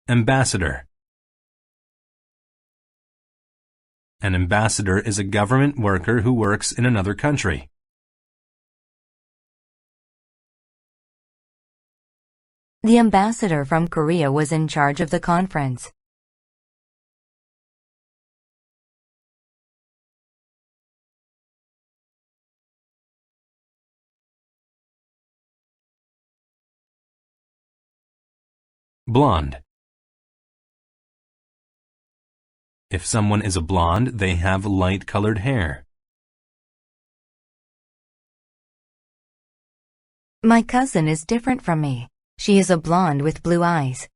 Ambassador. An ambassador is a government worker who works in another country. The ambassador from Korea was in charge of the conference. Blonde. If someone is a blonde, they have light-colored hair. My cousin is different from me. She is a blonde with blue eyes.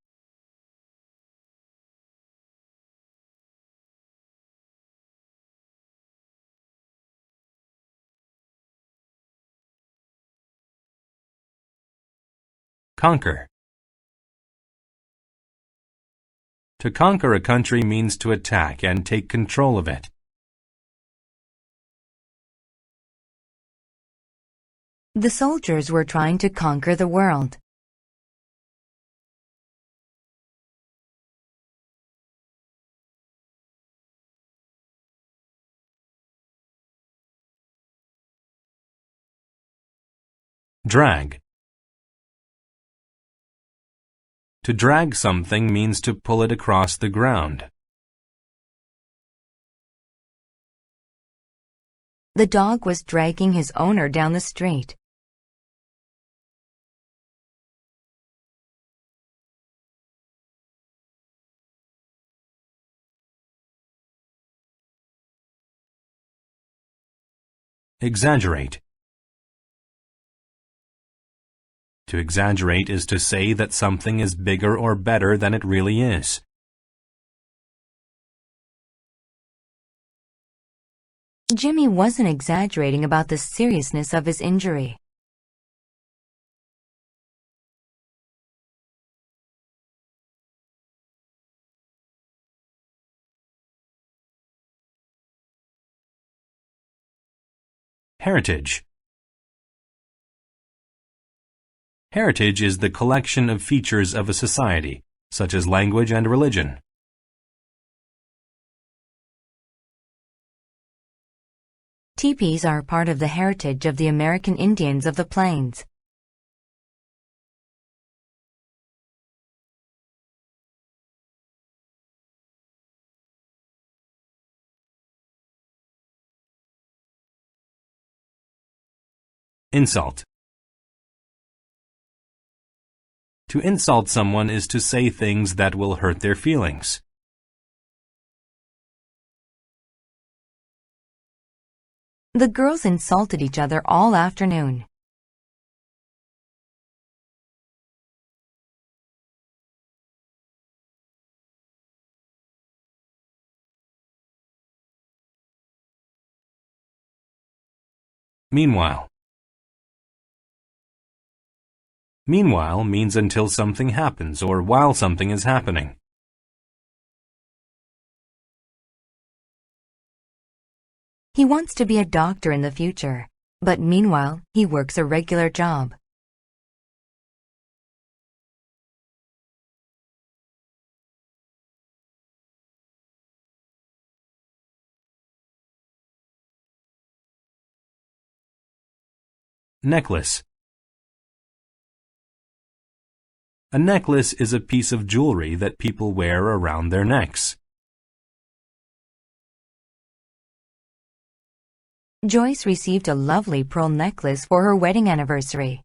Conquer. To conquer a country means to attack and take control of it. The soldiers were trying to conquer the world. Drag. To drag something means to pull it across the ground. The dog was dragging his owner down the street. Exaggerate. To exaggerate is to say that something is bigger or better than it really is. Jimmy wasn't exaggerating about the seriousness of his injury. Heritage. Heritage is the collection of features of a society, such as language and religion. Teepees are part of the heritage of the American Indians of the Plains. Insult. To insult someone is to say things that will hurt their feelings. The girls insulted each other all afternoon. Meanwhile. Meanwhile means until something happens or while something is happening. He wants to be a doctor in the future, but meanwhile, he works a regular job. Necklace. A necklace is a piece of jewelry that people wear around their necks. Joyce received a lovely pearl necklace for her wedding anniversary.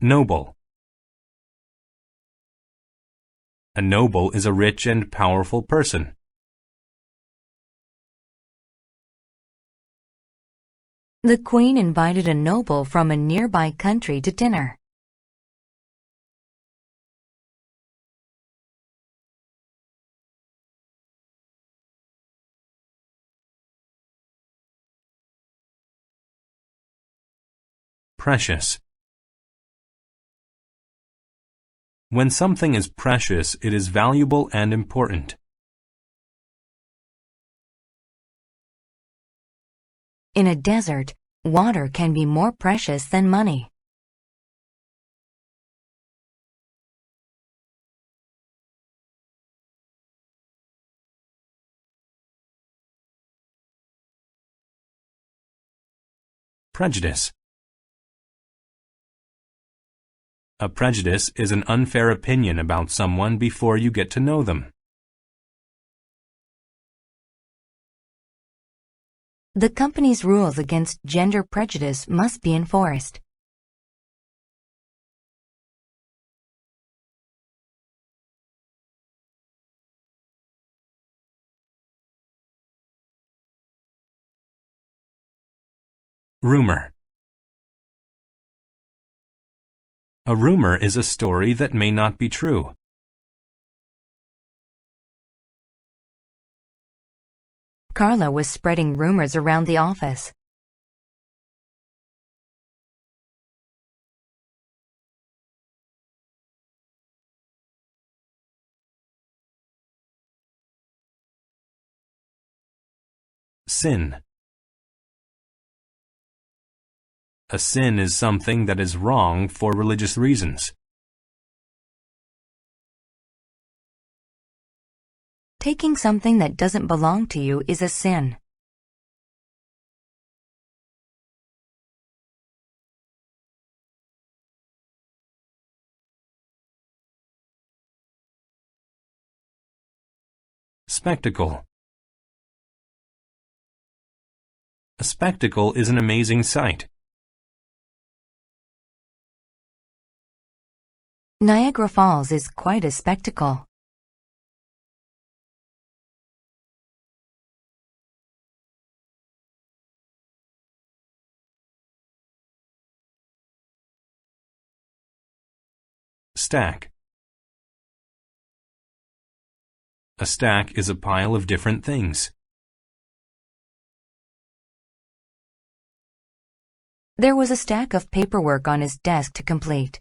Noble. A noble is a rich and powerful person. The Queen invited a noble from a nearby country to dinner. Precious. When something is precious, it is valuable and important. In a desert, water can be more precious than money. Prejudice. A prejudice is an unfair opinion about someone before you get to know them. The company's rules against gender prejudice must be enforced. Rumor. A rumor is a story that may not be true. Carla was spreading rumors around the office. Sin. A sin is something that is wrong for religious reasons. Taking something that doesn't belong to you is a sin. Spectacle. A spectacle is an amazing sight. Niagara Falls is quite a spectacle. Stack. A stack is a pile of different things. There was a stack of paperwork on his desk to complete.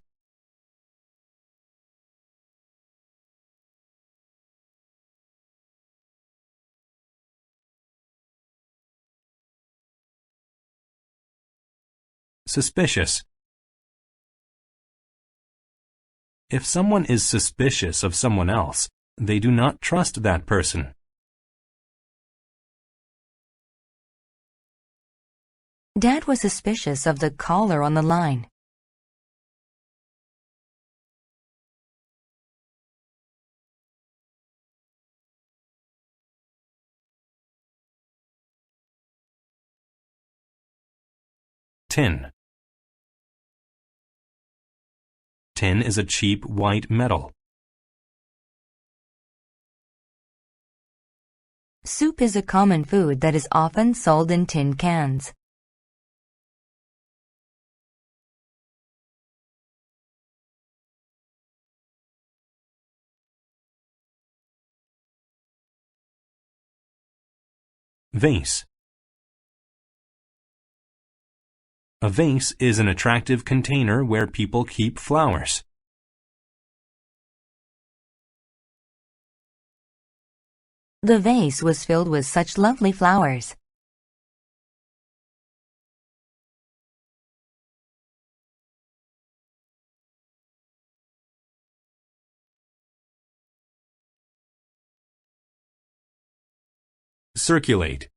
Suspicious. If someone is suspicious of someone else, they do not trust that person. Dad was suspicious of the caller on the line. Tin. Tin is a cheap white metal. Soup is a common food that is often sold in tin cans. Vase. A vase is an attractive container where people keep flowers. The vase was filled with such lovely flowers. Circulate.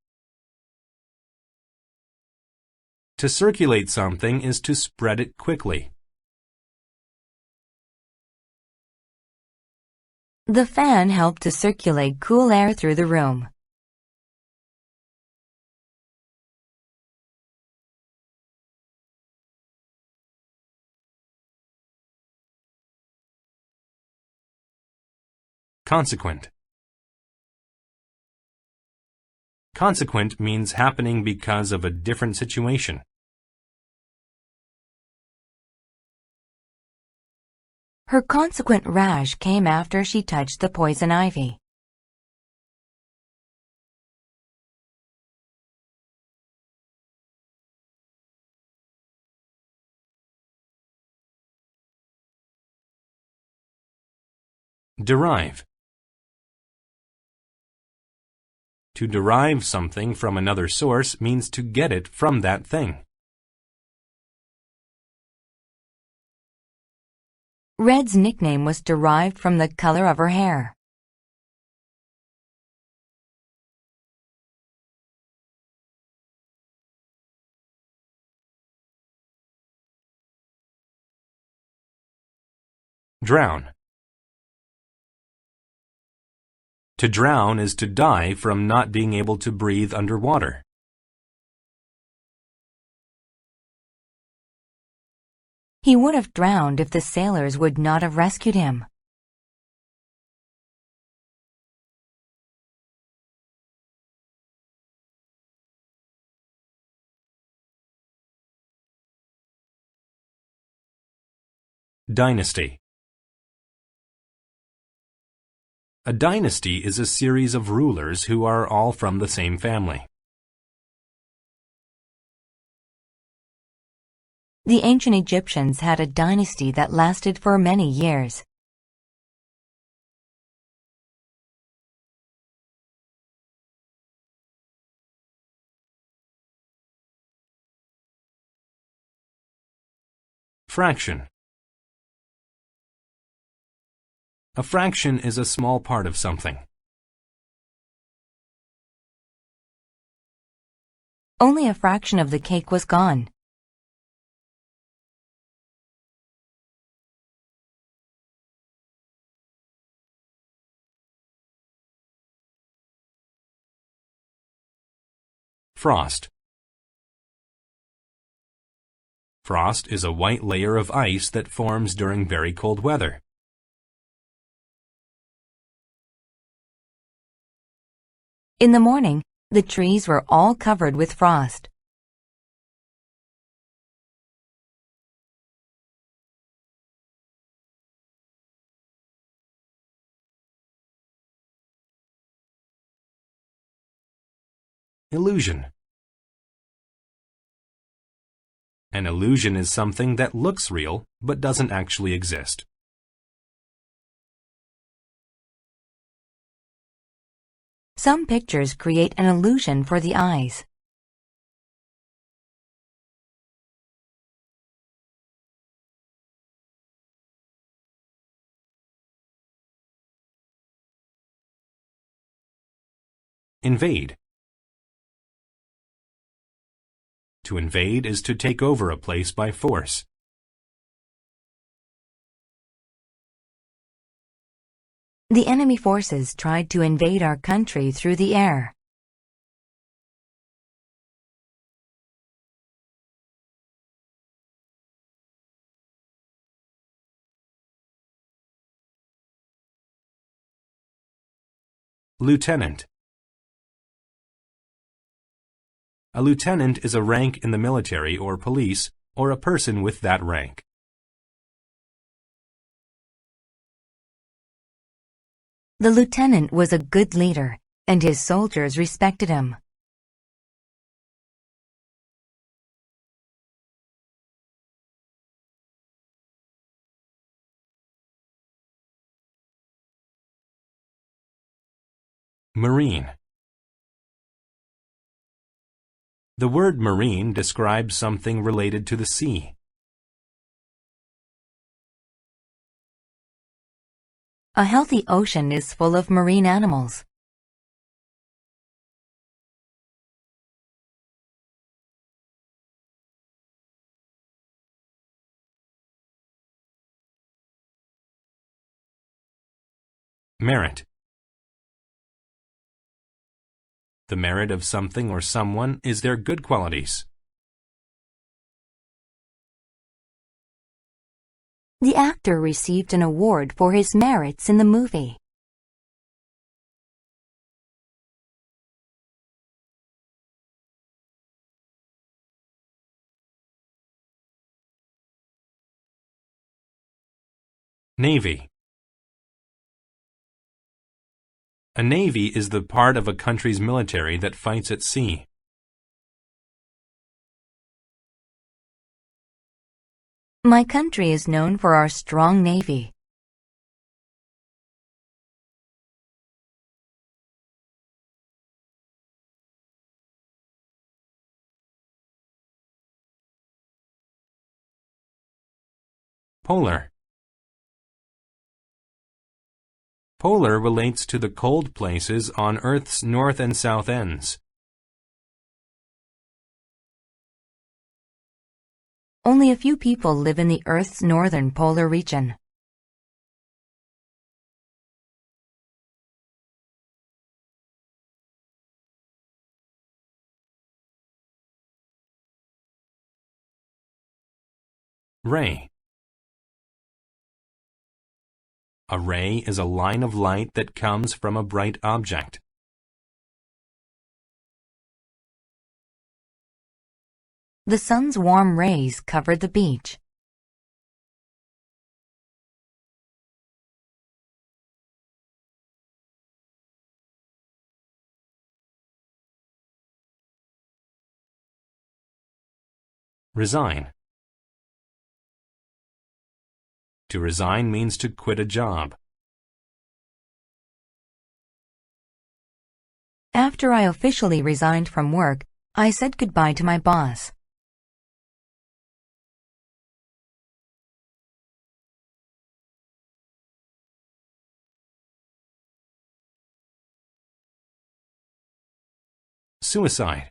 To circulate something is to spread it quickly. The fan helped to circulate cool air through the room. Consequent. Consequent means happening because of a different situation. Her consequent rash came after she touched the poison ivy. Derive. To derive something from another source means to get it from that thing. Red's nickname was derived from the color of her hair. Drown. To drown is to die from not being able to breathe underwater. He would have drowned if the sailors would not have rescued him. Dynasty. A dynasty is a series of rulers who are all from the same family. The ancient Egyptians had a dynasty that lasted for many years. Fraction. A fraction is a small part of something. Only a fraction of the cake was gone. Frost. Frost is a white layer of ice that forms during very cold weather. In the morning, the trees were all covered with frost. Illusion. An illusion is something that looks real but doesn't actually exist. Some pictures create an illusion for the eyes. Invade. To invade is to take over a place by force. The enemy forces tried to invade our country through the air. Lieutenant. A lieutenant is a rank in the military or police, or a person with that rank. The lieutenant was a good leader, and his soldiers respected him. Marine. The word marine describes something related to the sea. A healthy ocean is full of marine animals. Merit. The merit of something or someone is their good qualities. The actor received an award for his merits in the movie. Navy. A navy is the part of a country's military that fights at sea. My country is known for our strong navy. Polar. Polar relates to the cold places on Earth's north and south ends. Only a few people live in the Earth's northern polar region. Ray. A ray is a line of light that comes from a bright object. The sun's warm rays covered the beach. Resign. To resign means to quit a job. After I officially resigned from work, I said goodbye to my boss. Suicide.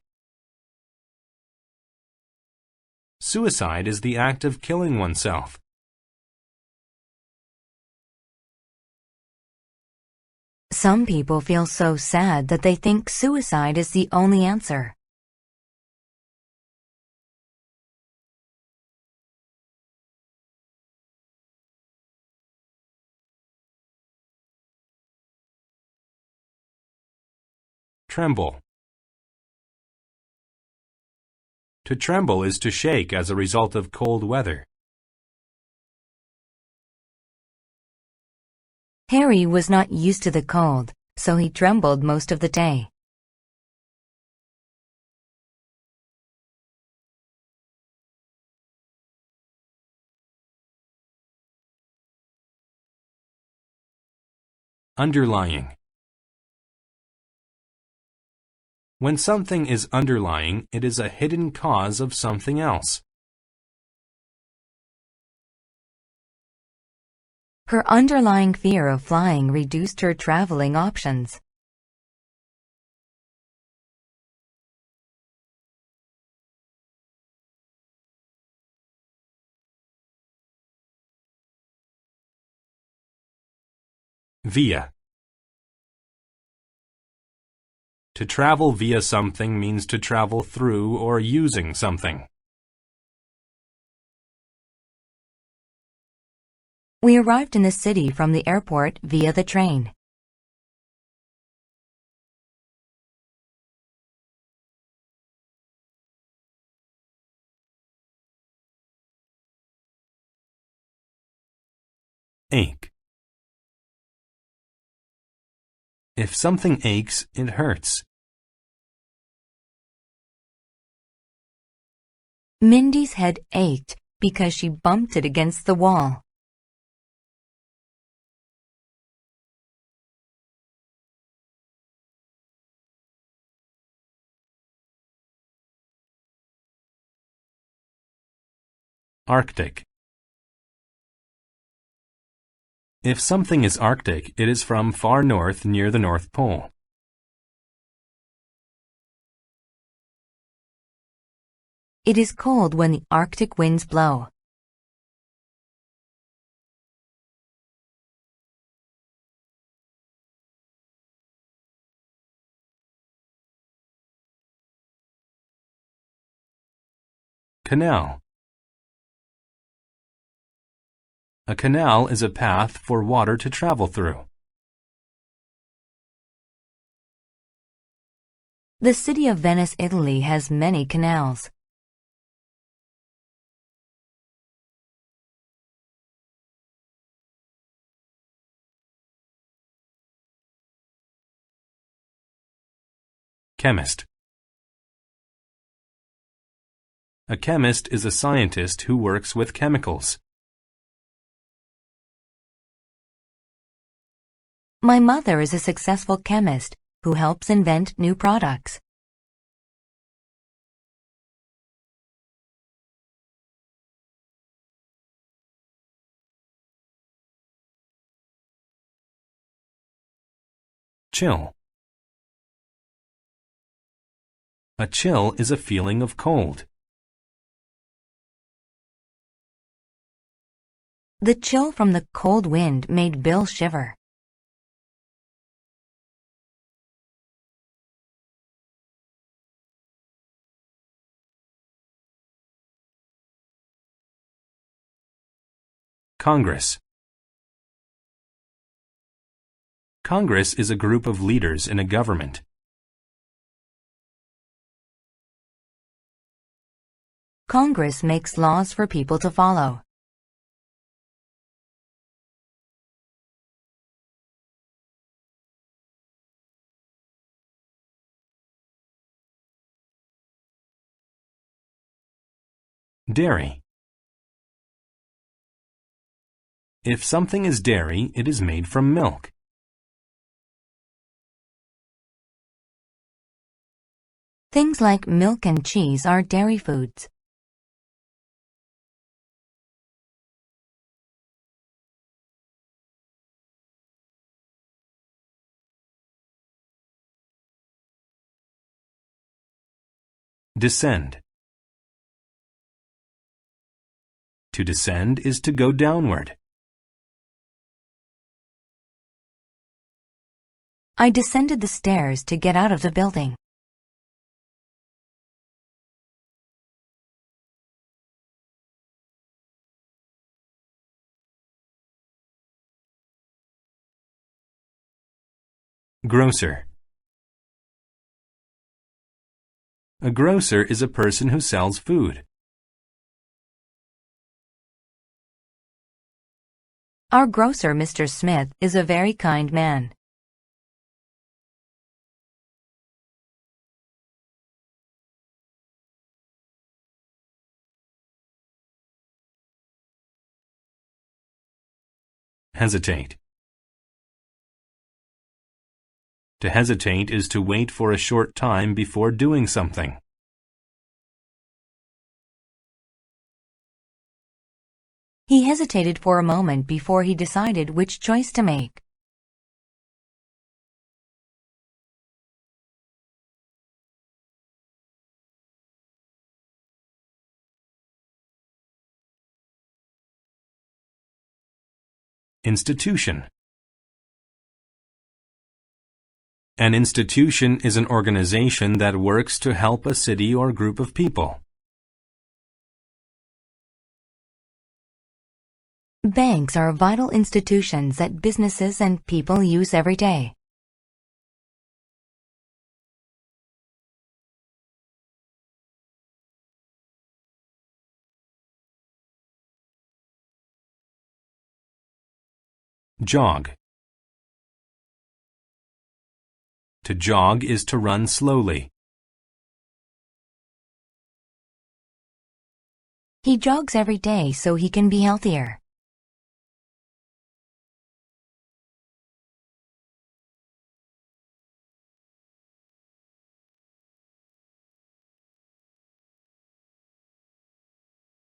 Suicide is the act of killing oneself. Some people feel so sad that they think suicide is the only answer. Tremble. To tremble is to shake as a result of cold weather. Harry was not used to the cold, so he trembled most of the day. Underlying. When something is underlying, it is a hidden cause of something else. Her underlying fear of flying reduced her traveling options. Via. To travel via something means to travel through or using something. We arrived in the city from the airport via the train. Ache. If something aches, it hurts. Mindy's head ached because she bumped it against the wall. Arctic. If something is Arctic, it is from far north near the North Pole. It is cold when the Arctic winds blow. Canal. A canal is a path for water to travel through. The city of Venice, Italy has many canals. Chemist. A chemist is a scientist who works with chemicals. My mother is a successful chemist who helps invent new products. Chill. A chill is a feeling of cold. The chill from the cold wind made Bill shiver. Congress. Congress is a group of leaders in a government. Congress makes laws for people to follow. Dairy. If something is dairy, it is made from milk. Things like milk and cheese are dairy foods. Descend. To descend is to go downward. I descended the stairs to get out of the building. Grocer. A grocer is a person who sells food. Our grocer, Mr. Smith, is a very kind man. Hesitate. To hesitate is to wait for a short time before doing something. He hesitated for a moment before he decided which choice to make. Institution. An institution is an organization that works to help a city or group of people. Banks are vital institutions that businesses and people use every day. Jog. To jog is to run slowly. He jogs every day so he can be healthier.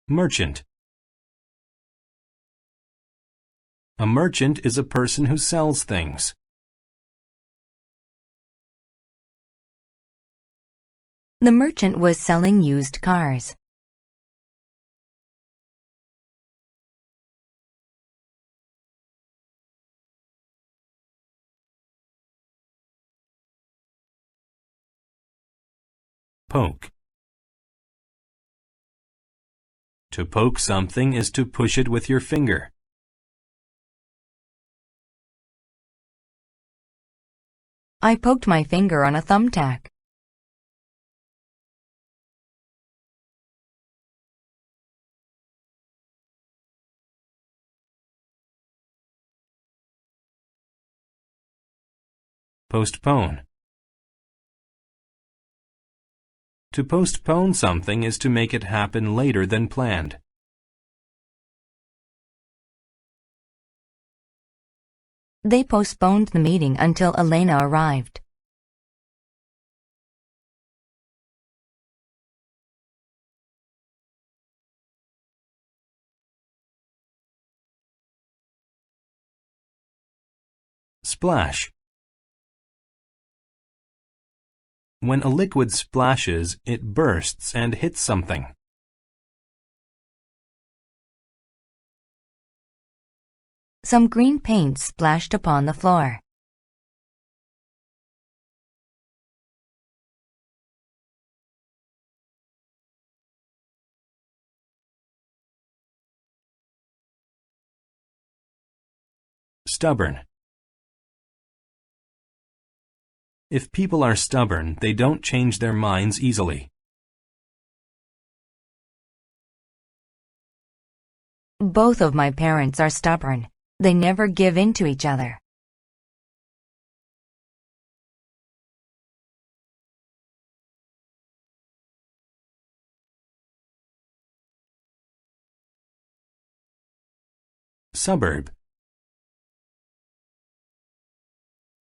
Merchant. A merchant is a person who sells things. The merchant was selling used cars. Poke. To poke something is to push it with your finger. I poked my finger on a thumbtack. Postpone. To postpone something is to make it happen later than planned. They postponed the meeting until Elena arrived. Splash. When a liquid splashes, it bursts and hits something. Some green paint splashed upon the floor. Stubborn. If people are stubborn, they don't change their minds easily. Both of my parents are stubborn. They never give in to each other. Suburb.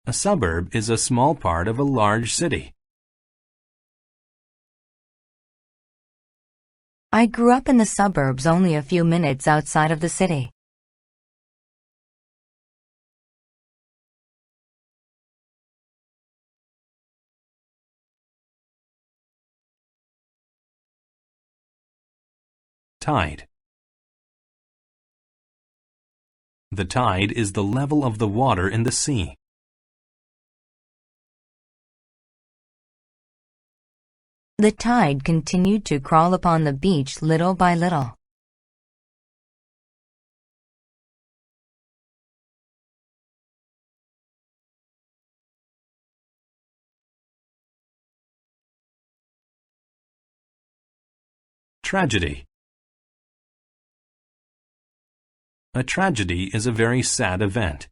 A suburb is a small part of a large city. I grew up in the suburbs only a few minutes outside of the city. Tide. The tide is the level of the water in the sea. The tide continued to crawl upon the beach little by little. Tragedy. A tragedy is a very sad event.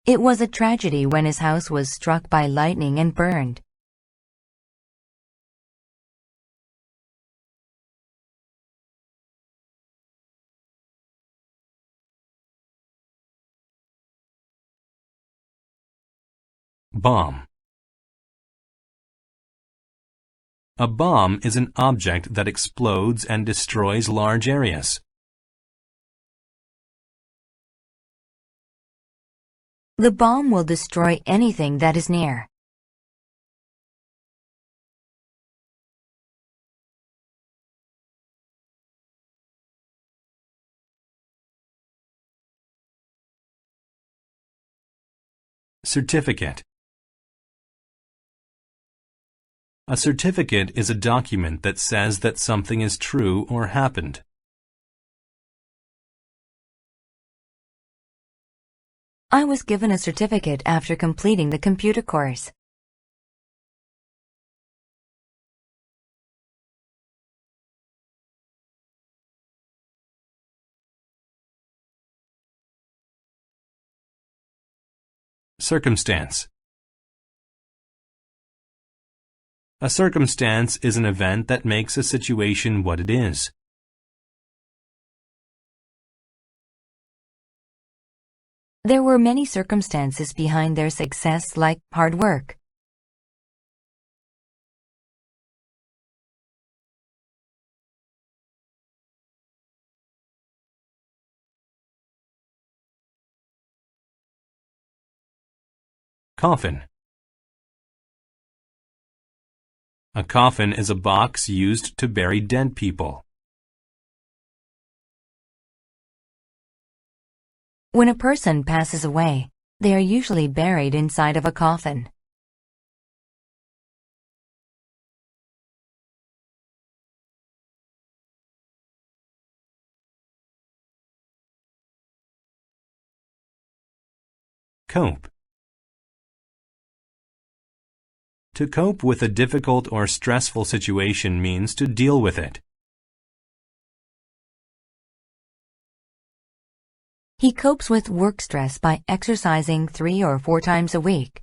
It was a tragedy when his house was struck by lightning and burned. Bomb. A bomb is an object that explodes and destroys large areas. The bomb will destroy anything that is near. Certificate. A certificate is a document that says that something is true or happened. I was given a certificate after completing the computer course. Circumstance. A circumstance is an event that makes a situation what it is. There were many circumstances behind their success, like hard work. Coffin. A coffin is a box used to bury dead people. When a person passes away, they are usually buried inside of a coffin. Cope. To cope with a difficult or stressful situation means to deal with it. He copes with work stress by exercising 3 or 4 times a week.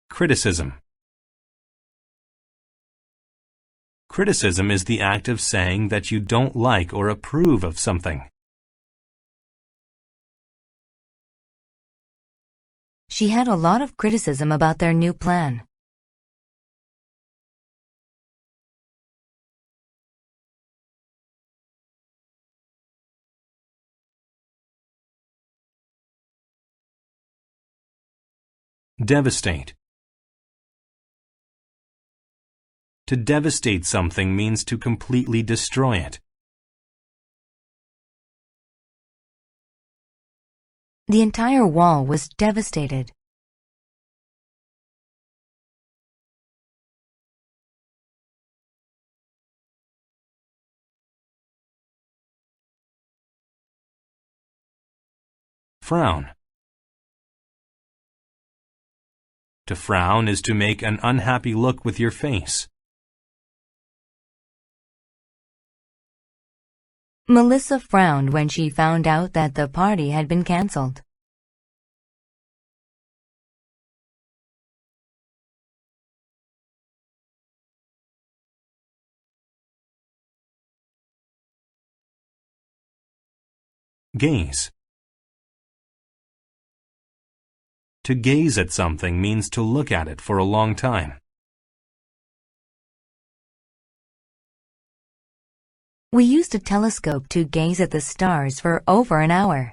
Criticism. Criticism is the act of saying that you don't like or approve of something. She had a lot of criticism about their new plan. Devastate. To devastate something means to completely destroy it. The entire wall was devastated. Frown. To frown is to make an unhappy look with your face. Melissa frowned when she found out that the party had been canceled. Gaze. To gaze at something means to look at it for a long time. We used a telescope to gaze at the stars for over an hour.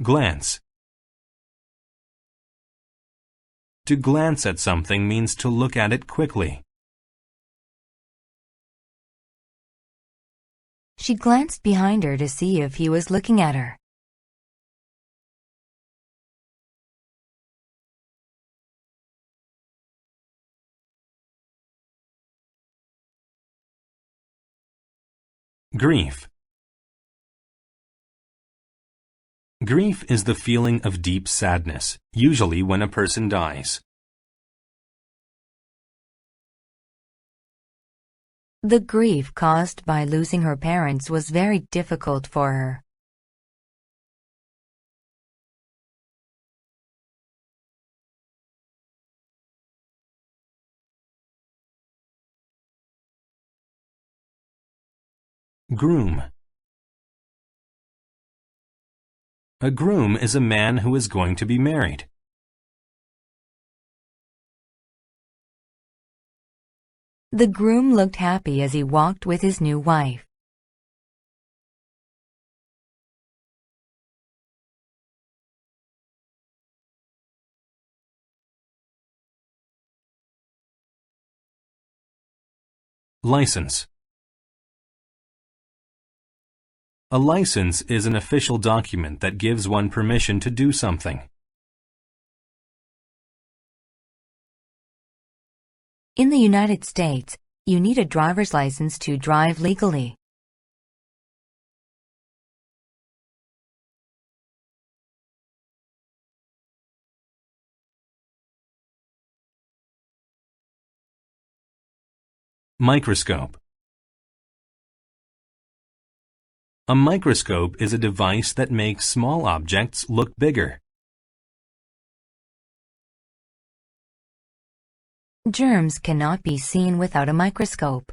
Glance. To glance at something means to look at it quickly. She glanced behind her to see if he was looking at her. Grief. Grief is the feeling of deep sadness, usually when a person dies. The grief caused by losing her parents was very difficult for her. Groom. A groom is a man who is going to be married. The groom looked happy as he walked with his new wife. License. A license is an official document that gives one permission to do something. In the United States, you need a driver's license to drive legally. Microscope. A microscope is a device that makes small objects look bigger. Germs cannot be seen without a microscope.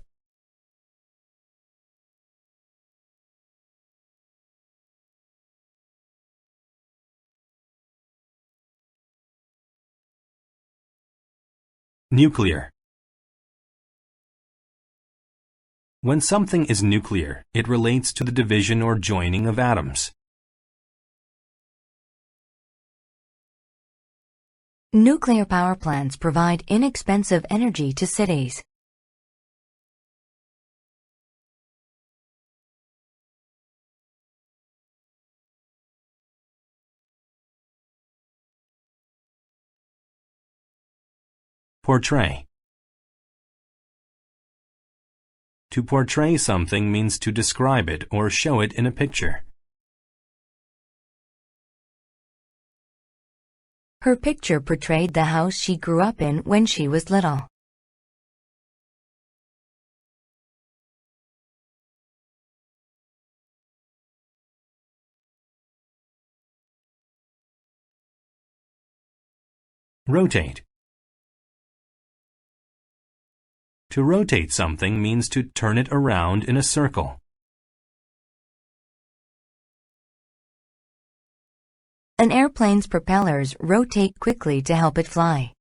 Nuclear. When something is nuclear, it relates to the division or joining of atoms. Nuclear power plants provide inexpensive energy to cities. Portray. To portray something means to describe it or show it in a picture. Her picture portrayed the house she grew up in when she was little. Rotate. To rotate something means to turn it around in a circle. An airplane's propellers rotate quickly to help it fly.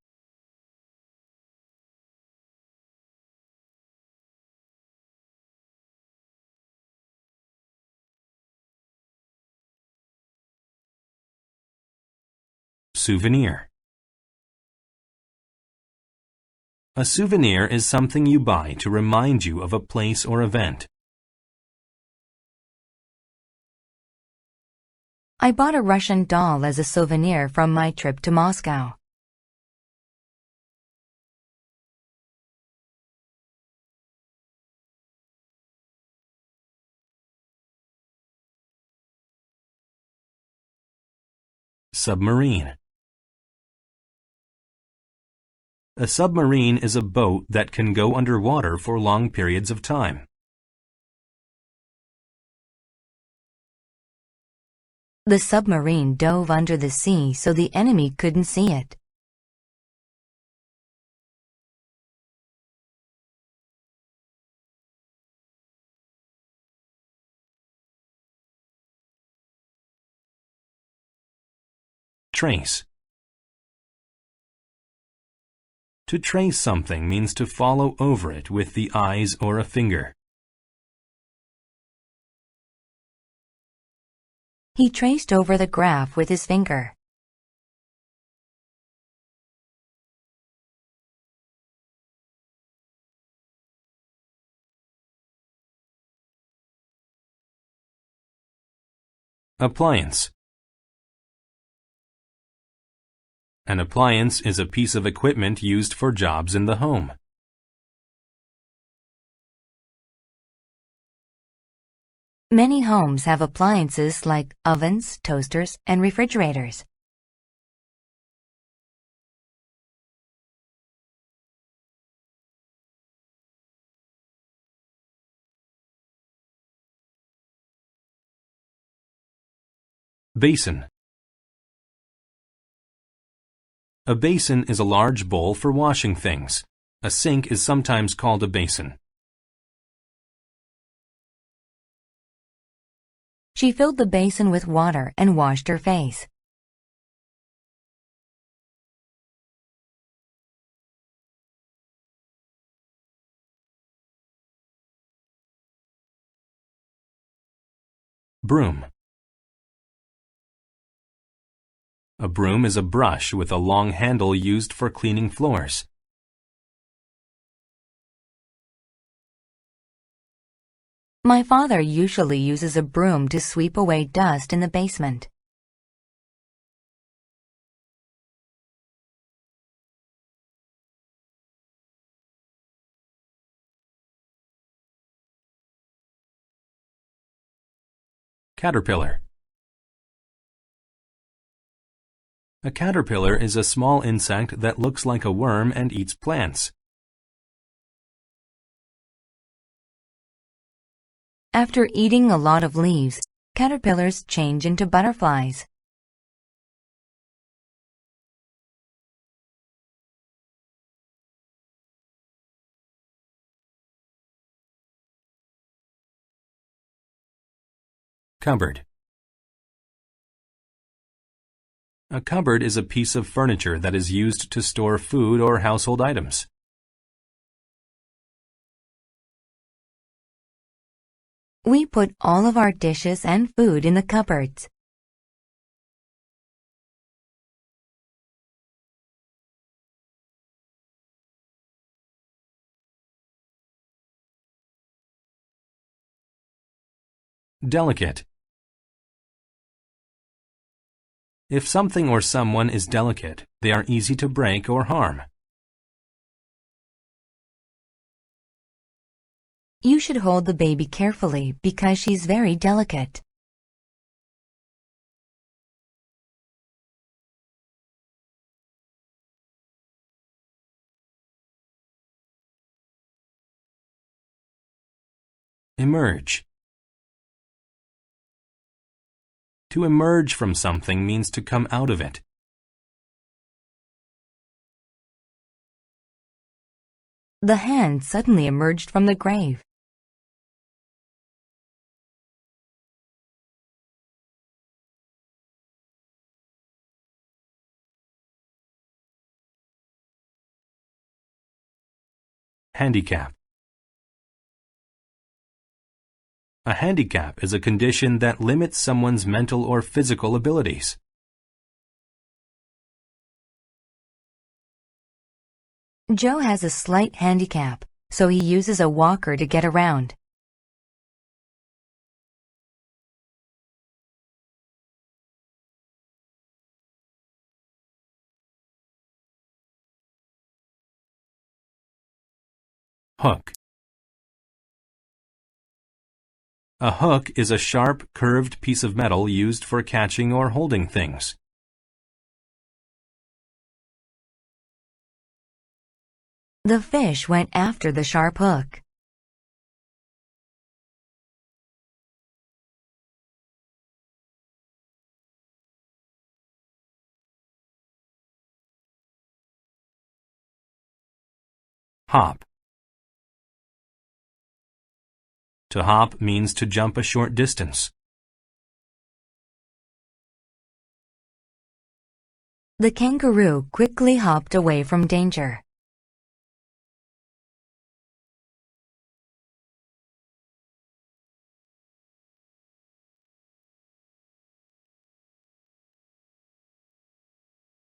souvenir. A souvenir is something you buy to remind you of a place or event. I bought a Russian doll as a souvenir from my trip to Moscow. Submarine. A submarine is a boat that can go underwater for long periods of time. The submarine dove under the sea so the enemy couldn't see it. Trace. To trace something means to follow over it with the eyes or a finger. He traced over the graph with his finger. Appliance. An appliance is a piece of equipment used for jobs in the home. Many homes have appliances like ovens, toasters, and refrigerators. Basin. A basin is a large bowl for washing things. A sink is sometimes called a basin. She filled the basin with water and washed her face. Broom. A broom is a brush with a long handle used for cleaning floors. My father usually uses a broom to sweep away dust in the basement. Caterpillar. A caterpillar is a small insect that looks like a worm and eats plants. After eating a lot of leaves, caterpillars change into butterflies. Cupboard. A cupboard is a piece of furniture that is used to store food or household items. We put all of our dishes and food in the cupboards. Delicate. If something or someone is delicate, they are easy to break or harm. You should hold the baby carefully because she's very delicate. Emerge. To emerge from something means to come out of it. The hand suddenly emerged from the grave. Handicap. A handicap is a condition that limits someone's mental or physical abilities. Joe has a slight handicap, so he uses a walker to get around. Hook. A hook is a sharp, curved piece of metal used for catching or holding things. The fish went after the sharp hook. Hop. To hop means to jump a short distance. The kangaroo quickly hopped away from danger.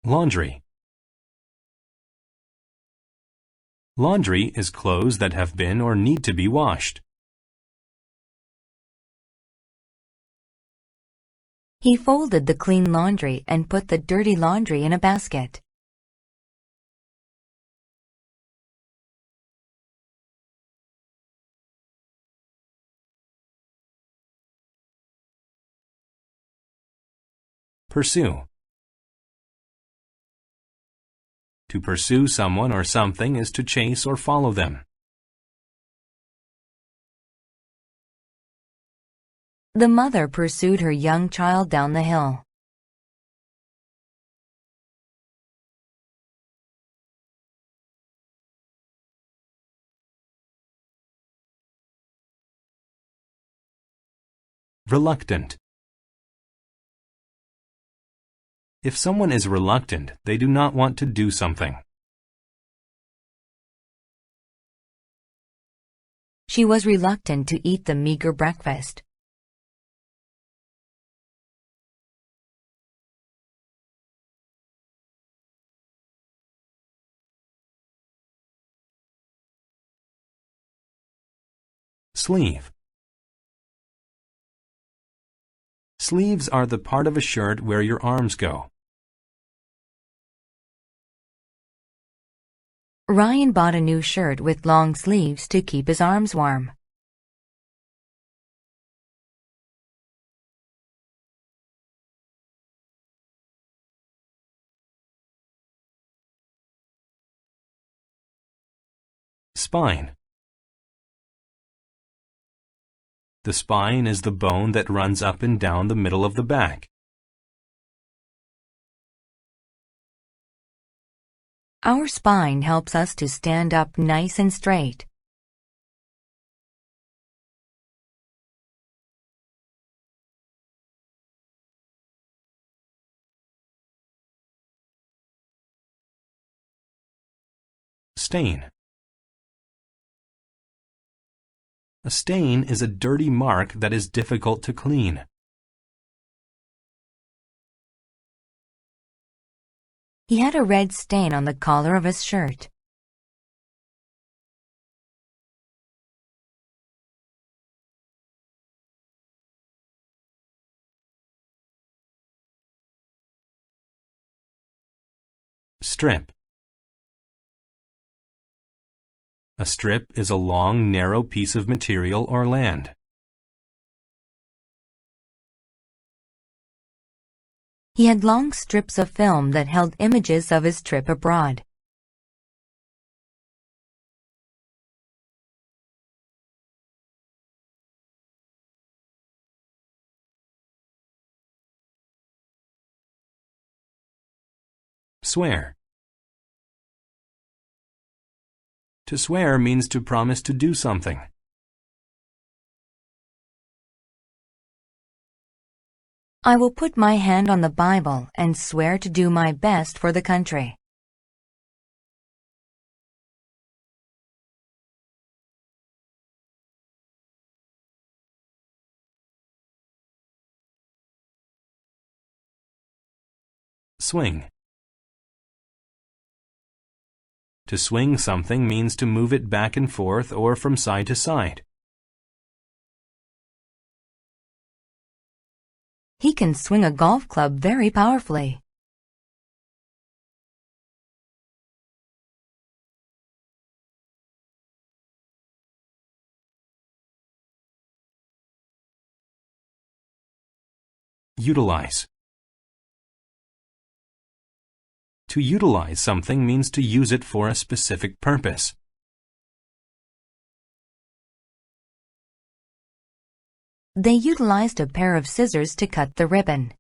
Laundry. Laundry is clothes that have been or need to be washed. He folded the clean laundry and put the dirty laundry in a basket. Pursue. To pursue someone or something is to chase or follow them. The mother pursued her young child down the hill. Reluctant. If someone is reluctant, they do not want to do something. She was reluctant to eat the meager breakfast. Sleeve. Sleeves are the part of a shirt where your arms go. Ryan bought a new shirt with long sleeves to keep his arms warm. Spine. The spine is the bone that runs up and down the middle of the back. Our spine helps us to stand up nice and straight. Stain. A stain is a dirty mark that is difficult to clean. He had a red stain on the collar of his shirt. Strip. A strip is a long, narrow piece of material or land. He had long strips of film that held images of his trip abroad. Swear. To swear means to promise to do something. I will put my hand on the Bible and swear to do my best for the country. Swing. To swing something means to move it back and forth or from side to side. He can swing a golf club very powerfully. Utilize. To utilize something means to use it for a specific purpose. They utilized a pair of scissors to cut the ribbon.